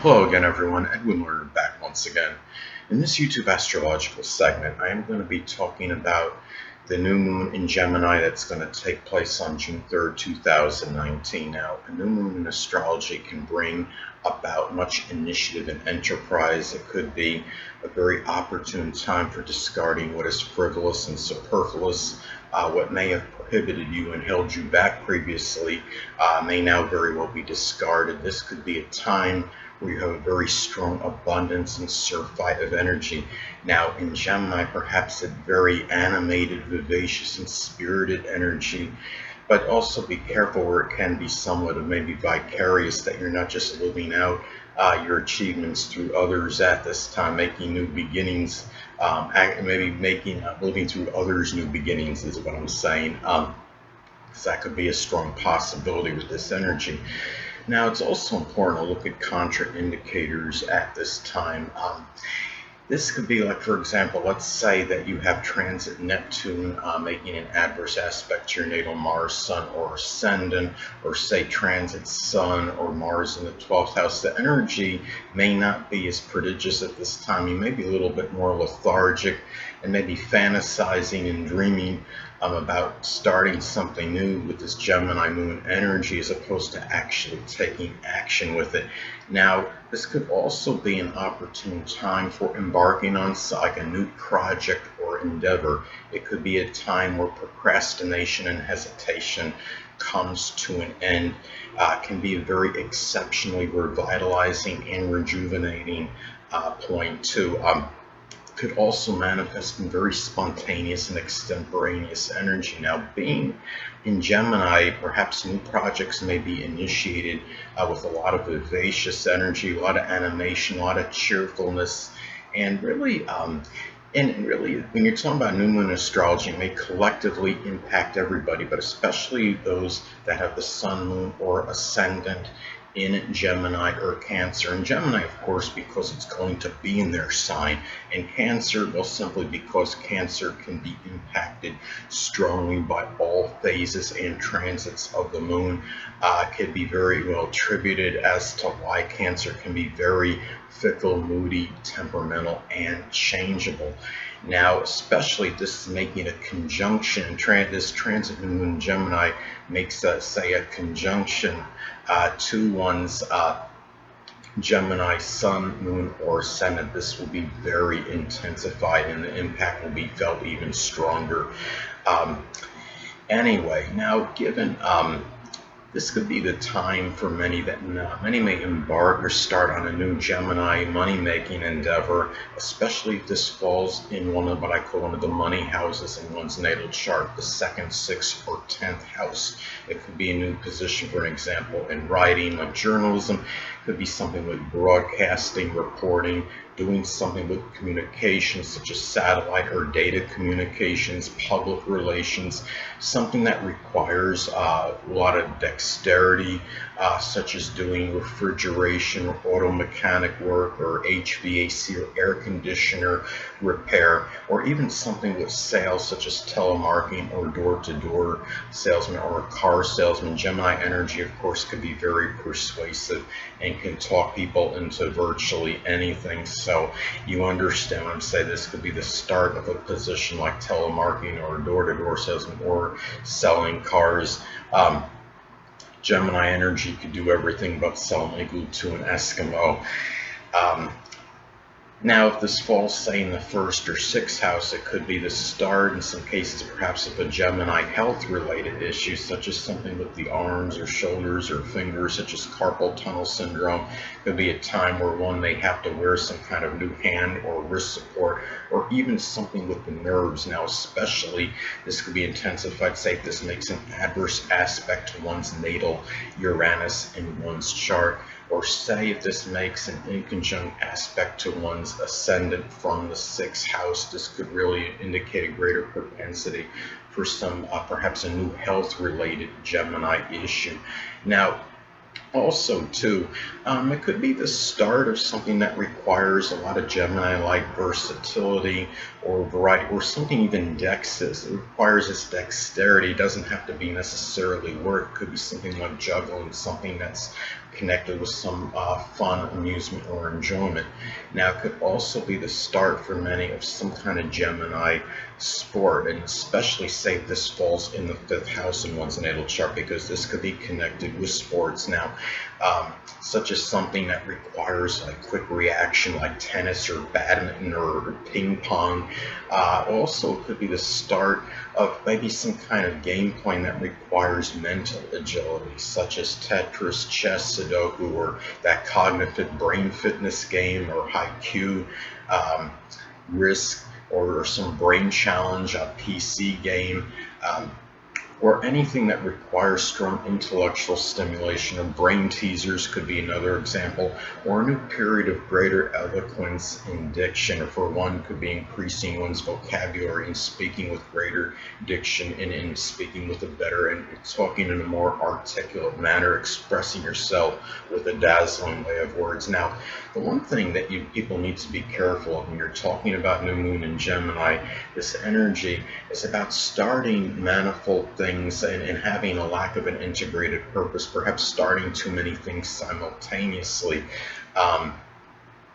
Hello again, everyone. Edwin Learnard back once again. In this YouTube astrological segment, I am going to be talking about the new moon in Gemini that's going to take place on June 3rd, 2019. Now, a new moon in astrology can bring about much initiative and enterprise. It could be a very opportune time for discarding what is frivolous and superfluous. What may have prohibited you and held you back previously may now very well be discarded. This could be a time where you have a very strong abundance and surfeit of energy. Now, in Gemini, perhaps a very animated, vivacious, and spirited energy, but also be careful where it can be somewhat of maybe vicarious, that you're not just living out your achievements through others at this time, making new beginnings, maybe living through others' new beginnings is what I'm saying. Because that could be a strong possibility with this energy. Now, it's also important to look at contraindicators at this time. This could be like, for example, let's say that you have transit Neptune making an adverse aspect to your natal Mars, Sun, or Ascendant, or say transit Sun or Mars in the 12th house. The energy may not be as prodigious at this time. You may be a little bit more lethargic and maybe fantasizing and dreaming about starting something new with this Gemini moon energy as opposed to actually taking action with it. Now, this could also be an opportune time for embarking on like a new project or endeavor. It could be a time where procrastination and hesitation comes to an end. Can be a very exceptionally revitalizing and rejuvenating point too. Could also manifest in very spontaneous and extemporaneous energy. Now, being in Gemini, perhaps new projects may be initiated with a lot of vivacious energy, a lot of animation, a lot of cheerfulness, and really, when you're talking about new moon astrology, it may collectively impact everybody, but especially those that have the Sun, Moon, or Ascendant in Gemini or Cancer. And Gemini, of course, because it's going to be in their sign, and Cancer, well, simply because Cancer can be impacted strongly by all phases and transits of the moon. Can be very well attributed as to why Cancer can be very fickle, moody, temperamental, and changeable. Now, especially this is making a conjunction, this transit moon in Gemini makes, say, a conjunction to one's Gemini Sun, Moon, or Ascendant. This will be very intensified and the impact will be felt even stronger. Anyway, now given this could be the time for many that many may embark or start on a new Gemini money-making endeavor, especially if this falls in one of what I call one of the money houses in one's natal chart, the 2nd, 6th, or 10th house. It could be a new position, for an example, in writing, like journalism. It could be something with broadcasting, reporting, doing something with communications such as satellite or data communications, public relations, something that requires a lot of dexterity, such as doing refrigeration or auto mechanic work or HVAC or air conditioner repair, or even something with sales such as telemarketing or door-to-door salesman or a car salesman. Gemini energy, of course, could be very persuasive and can talk people into virtually anything. So you understand when I say this could be the start of a position like telemarketing or door-to-door salesman or selling cars. Gemini energy could do everything but sell igloo to an Eskimo. Now, if this falls, say, in the 1st or 6th house, it could be the start, in some cases, perhaps of a Gemini health-related issue, such as something with the arms or shoulders or fingers, such as carpal tunnel syndrome. It could be a time where one may have to wear some kind of new hand or wrist support, or even something with the nerves. Now, especially, this could be intensified, say, if this makes an adverse aspect to one's natal Uranus in one's chart, or say if this makes an inconjunct aspect to one's ascendant from the 6th house. This could really indicate a greater propensity for some, perhaps a new health-related Gemini issue. Now, also, too, it could be the start of something that requires a lot of Gemini-like versatility or variety, or something even dexterous. It requires this dexterity. It doesn't have to be necessarily work. It could be something like juggling, something that's connected with some fun, amusement, or enjoyment. Now, it could also be the start for many of some kind of Gemini sport, and especially say this falls in the 5th house in one's natal chart, because this could be connected with sports. Now, such as something that requires a quick reaction like tennis or badminton or ping pong. Also, it could be the start of maybe some kind of game playing that requires mental agility, such as Tetris, chess, Sudoku, or that cognitive brain fitness game, or Haiku, Risk, or some brain challenge, a PC game. Or anything that requires strong intellectual stimulation, or brain teasers could be another example, or a new period of greater eloquence in diction, or for one could be increasing one's vocabulary and speaking with greater diction, and in speaking with a better and talking in a more articulate manner, expressing yourself with a dazzling way of words. Now, the one thing that people need to be careful of when you're talking about new moon in Gemini, this energy is about starting manifold things and having a lack of an integrated purpose, perhaps starting too many things simultaneously,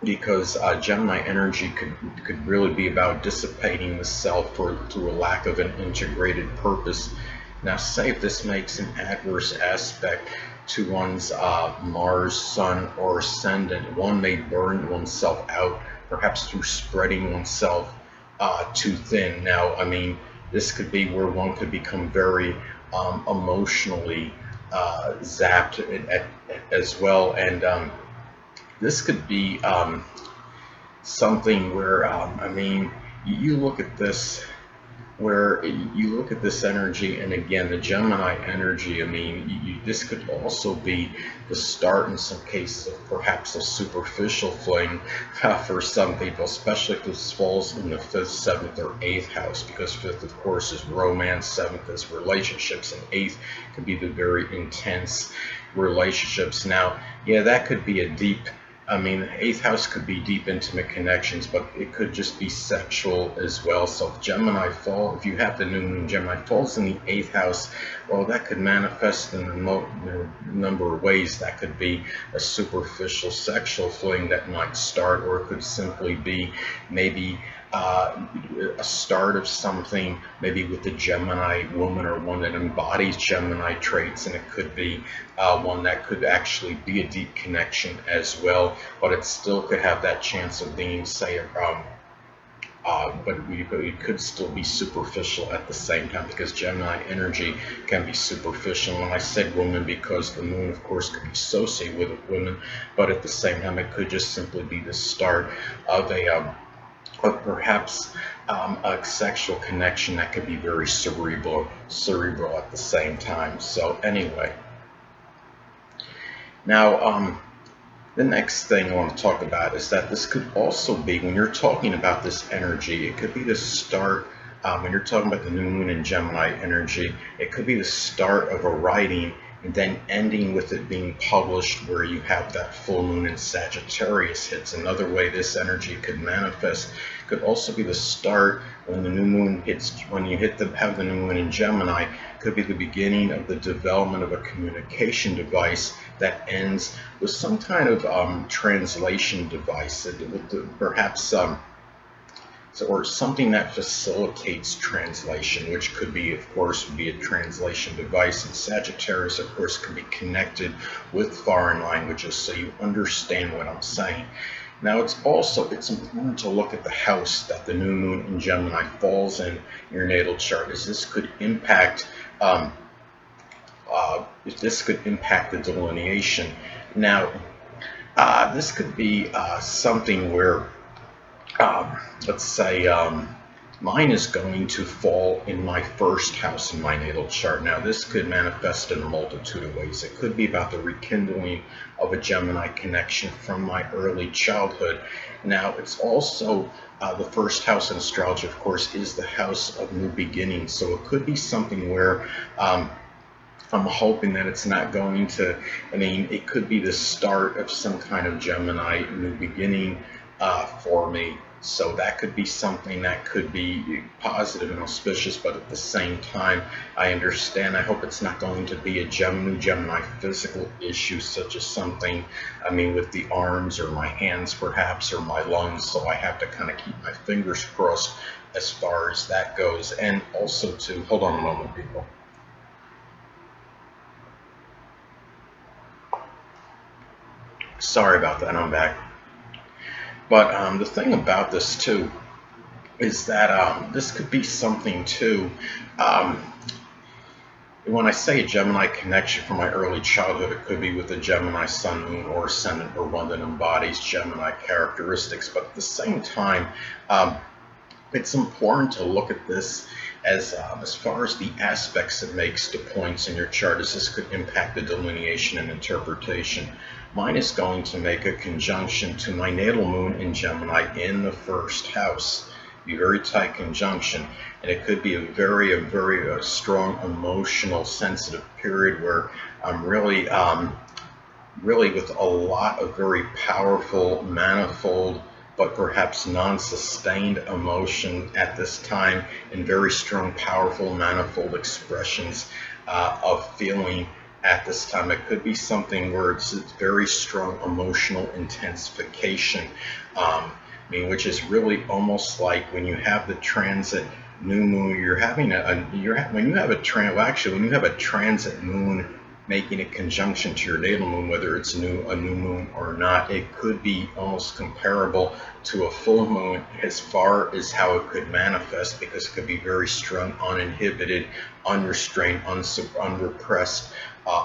because Gemini energy could really be about dissipating the self through a lack of an integrated purpose. Now, say if this makes an adverse aspect to one's Mars, Sun, or Ascendant, one may burn oneself out, perhaps through spreading oneself too thin. Now, I mean, this could be where one could become very emotionally zapped as well, and this could be something where I mean, you look at this, where you look at this energy, and again, the Gemini energy, I mean, this could also be the start in some cases of perhaps a superficial fling for some people, especially if this falls in the 5th, 7th, or 8th house, because 5th, of course, is romance, 7th is relationships, and 8th could be the very intense relationships. Now, yeah, that could be a deep, I mean, the 8th house could be deep, intimate connections, but it could just be sexual as well. So if if you have the new moon Gemini falls in the 8th house, well, that could manifest in a number of ways. That could be a superficial sexual fling that might start, or it could simply be maybe a start of something, maybe with the Gemini woman, or one that embodies Gemini traits, and it could be one that could actually be a deep connection as well, but it still could have that chance of being, say, but it could still be superficial at the same time, because Gemini energy can be superficial. And I said woman because the moon, of course, could be associated with women, but at the same time, it could just simply be the start of perhaps a sexual connection that could be very cerebral at the same time. So anyway, now the next thing I want to talk about is that this could also be, when you're talking about this energy, it could be the start, when you're talking about the new moon in Gemini energy, it could be the start of a writing, and then ending with it being published, where you have that full moon in Sagittarius hits. Another way this energy could manifest could also be the start when the new moon hits, when you have the new moon in Gemini, could be the beginning of the development of a communication device that ends with some kind of translation device, perhaps or something that facilitates translation, which could be, of course, would be a translation device. And Sagittarius, of course, can be connected with foreign languages, so you understand what I'm saying. Now, it's important to look at the house that the new moon in Gemini falls in your natal chart, as this could impact the delineation. Now, this could be something where, let's say, mine is going to fall in my 1st house in my natal chart. Now, this could manifest in a multitude of ways. It could be about the rekindling of a Gemini connection from my early childhood. Now, it's also the 1st house in astrology, of course, is the house of new beginnings. So it could be something where I'm hoping that it's not going to, I mean, it could be the start of some kind of Gemini new beginning, for me. So that could be something that could be positive and auspicious, but at the same time, I understand. I hope it's not going to be a new Gemini physical issue, such as something, I mean, with the arms or my hands perhaps, or my lungs. So I have to kind of keep my fingers crossed as far as that goes. And also to, hold on a moment, people. Sorry about that, I'm back. But the thing about this too is that this could be something too. Um, when I say a Gemini connection from my early childhood, it could be with a Gemini Sun, Moon, or Ascendant, or one that embodies Gemini characteristics. But at the same time, um, it's important to look at this as far as the aspects it makes to points in your chart, as this could impact the delineation and interpretation. Mine is going to make a conjunction to my natal moon in Gemini in the first house. Be very tight conjunction, and it could be a very strong emotional sensitive period where I'm really with a lot of very powerful, manifold, but perhaps non-sustained emotion at this time, and very strong, powerful, manifold expressions of feeling at this time. It could be something where it's very strong emotional intensification, I mean, which is really almost like when you have the transit new moon, you're having when you have a transit moon making a conjunction to your natal moon, whether it's a new moon or not, it could be almost comparable to a full moon as far as how it could manifest, because it could be very strong, uninhibited, unrestrained, unrepressed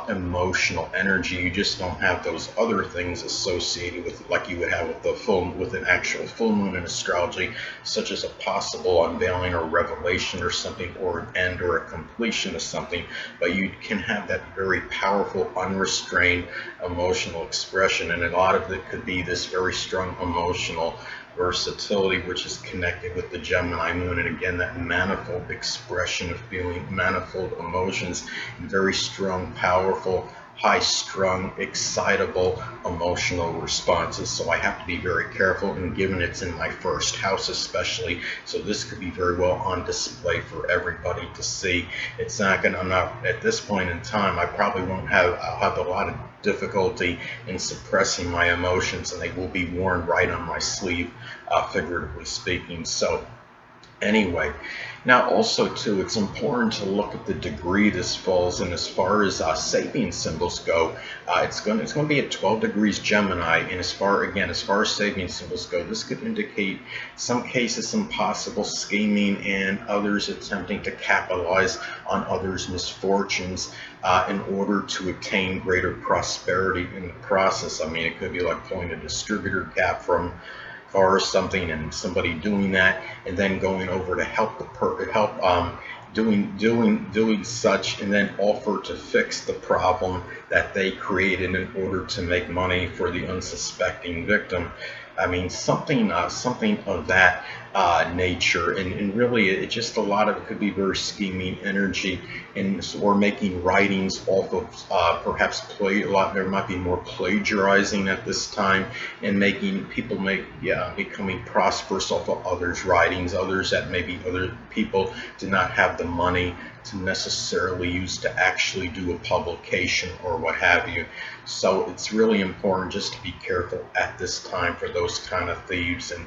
emotional energy. You just don't have those other things associated with, like you would have with an actual full moon in astrology, such as a possible unveiling or revelation or something, or an end or a completion of something. But you can have that very powerful, unrestrained emotional expression, and a lot of it could be this very strong emotional versatility, which is connected with the Gemini moon, and again, that manifold expression of feeling, manifold emotions, and very strong, powerful, high-strung, excitable emotional responses. So I have to be very careful, and given it's in my first house especially, so this could be very well on display for everybody to see. It's not gonna, I'm not, at this point in time, I probably won't have, I'll have a lot of difficulty in suppressing my emotions, and they will be worn right on my sleeve, figuratively speaking. So anyway, now also too, it's important to look at the degree this falls in. As far as Sabian symbols go, it's going to be at 12 degrees Gemini, and as far as Sabian symbols go, this could indicate some cases some possible scheming, and others attempting to capitalize on others' misfortunes in order to attain greater prosperity in the process. I mean, it could be like pulling a distributor cap from or something, and somebody doing that, and then going over to help doing such, and then offer to fix the problem that they created in order to make money for the unsuspecting victim. I mean, something of that nature, and really, it just, a lot of it could be very scheming energy, or making writings off of perhaps there might be more plagiarizing at this time, and making people becoming prosperous off of others' writings, others that maybe other people did not have the money to necessarily use to actually do a publication or what have you. So it's really important just to be careful at this time for those kind of thieves and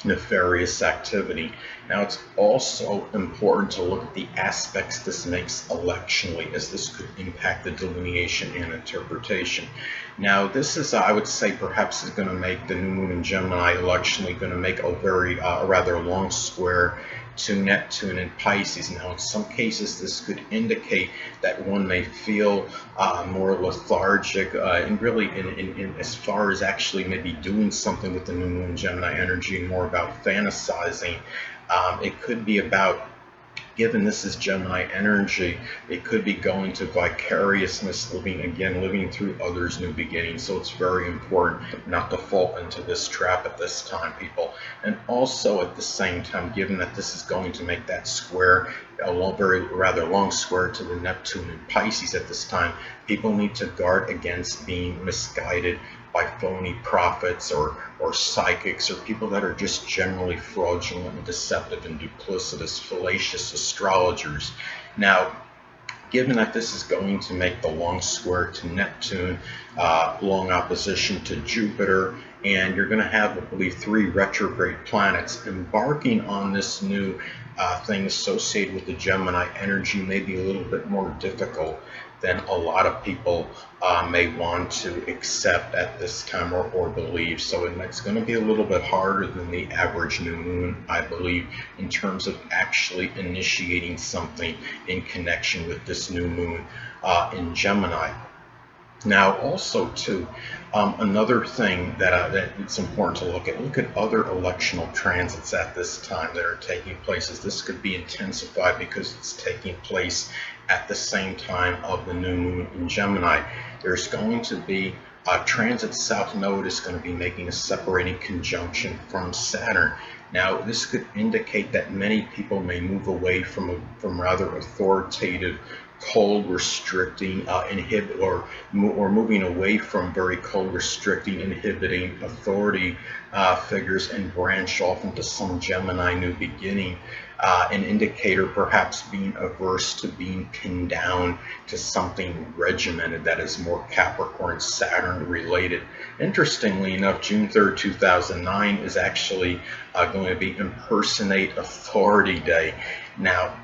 nefarious activity. Now, it's also important to look at the aspects this makes electionally, as this could impact the delineation and interpretation. Now, this is, I would say, perhaps is going to make the new moon in Gemini electionally going to make a rather long square to Neptune and Pisces. Now, in some cases, this could indicate that one may feel more lethargic, and really, in as far as actually maybe doing something with the new moon Gemini energy, more about fantasizing. It could be about, given this is Gemini energy, it could be going to vicariousness, living through others' new beginnings. So it's very important not to fall into this trap at this time, people. And also at the same time, given that this is going to make that square, rather long square to the Neptune and Pisces at this time, people need to guard against being misguided by phony prophets or psychics or people that are just generally fraudulent and deceptive and duplicitous, fallacious astrologers. Now, given that this is going to make the long square to Neptune, long opposition to Jupiter, and you're going to have, I believe, 3 retrograde planets embarking on this new thing associated with the Gemini energy may be a little bit more difficult than a lot of people may want to accept at this time or believe. So it's going to be a little bit harder than the average new moon, I believe, in terms of actually initiating something in connection with this new moon in Gemini. Now, also, too, another thing that it's important to look at other electional transits at this time that are taking place. As this could be intensified because it's taking place at the same time of the new moon in Gemini. There's going to be transit South Node is going to be making a separating conjunction from Saturn. Now, this could indicate that many people may move away from rather authoritative, cold, restricting, or moving away from very cold, restricting, inhibiting authority figures and branch off into some Gemini new beginning. An indicator perhaps being averse to being pinned down to something regimented that is more Capricorn Saturn related. Interestingly enough, June 3rd, 2009 is actually going to be Impersonate Authority Day. Now,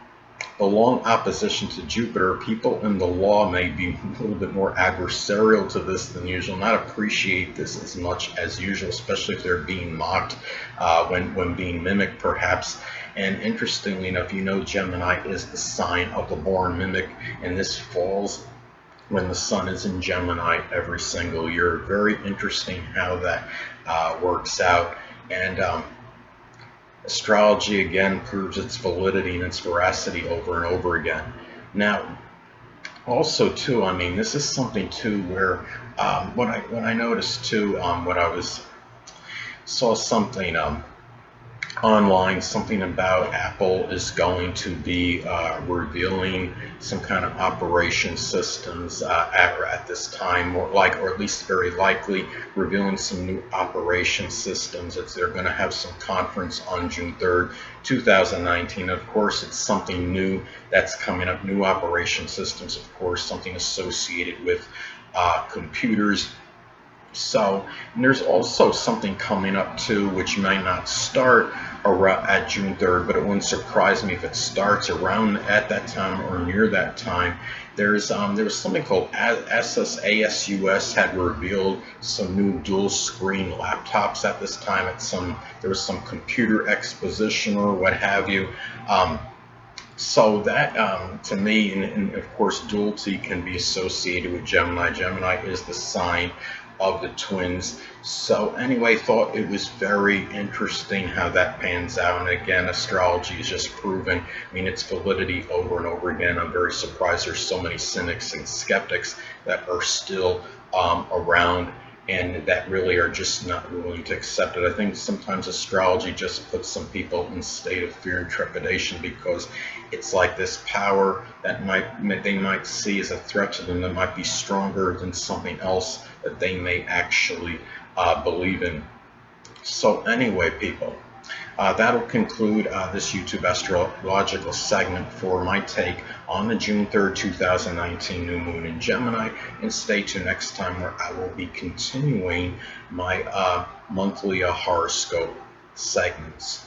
the long opposition to Jupiter, people in the law may be a little bit more adversarial to this than usual, not appreciate this as much as usual, especially if they're being mocked when being mimicked perhaps. And interestingly enough, Gemini is the sign of the born mimic, and this falls when the sun is in Gemini every single year. Very interesting how that works out. And astrology again proves its validity and its veracity over and over again. Now, also too, this is something too where what I noticed too, saw something online, something about Apple is going to be revealing some kind of operation systems at this time, or at least very likely revealing some new operation systems. They're going to have some conference on June 3rd, 2019. Of course, it's something new that's coming up, new operation systems, of course, something associated with computers. So, and there's also something coming up too, which may not start around at June 3rd, but it wouldn't surprise me if it starts around at that time or near that time. There was something called ASUS had revealed some new dual screen laptops at this time. There was some computer exposition or what have you. So that, to me, and of course, duality can be associated with Gemini. Gemini is the sign of the twins. So anyway, thought it was very interesting how that pans out. And again, astrology is just proven, its validity over and over again. I'm very surprised there's so many cynics and skeptics that are still around and that really are just not willing to accept it. I think sometimes astrology just puts some people in a state of fear and trepidation because it's like this power that they might see as a threat to them that might be stronger than something else that they may actually believe in. So anyway, people, that'll conclude this YouTube astrological segment for my take on the June 3rd, 2019 new moon in Gemini. And stay tuned next time where I will be continuing my monthly horoscope segments.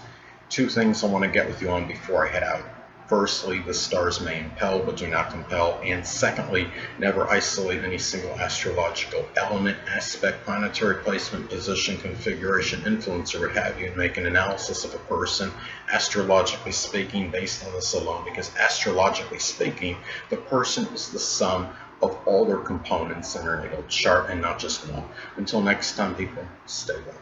2 things I want to get with you on before I head out. Firstly, the stars may impel but do not compel. And secondly, never isolate any single astrological element, aspect, planetary placement, position, configuration, influence, or what have you, and make an analysis of a person, astrologically speaking, based on this alone. Because astrologically speaking, the person is the sum of all their components in their natal chart and not just one. Until next time, people, stay well.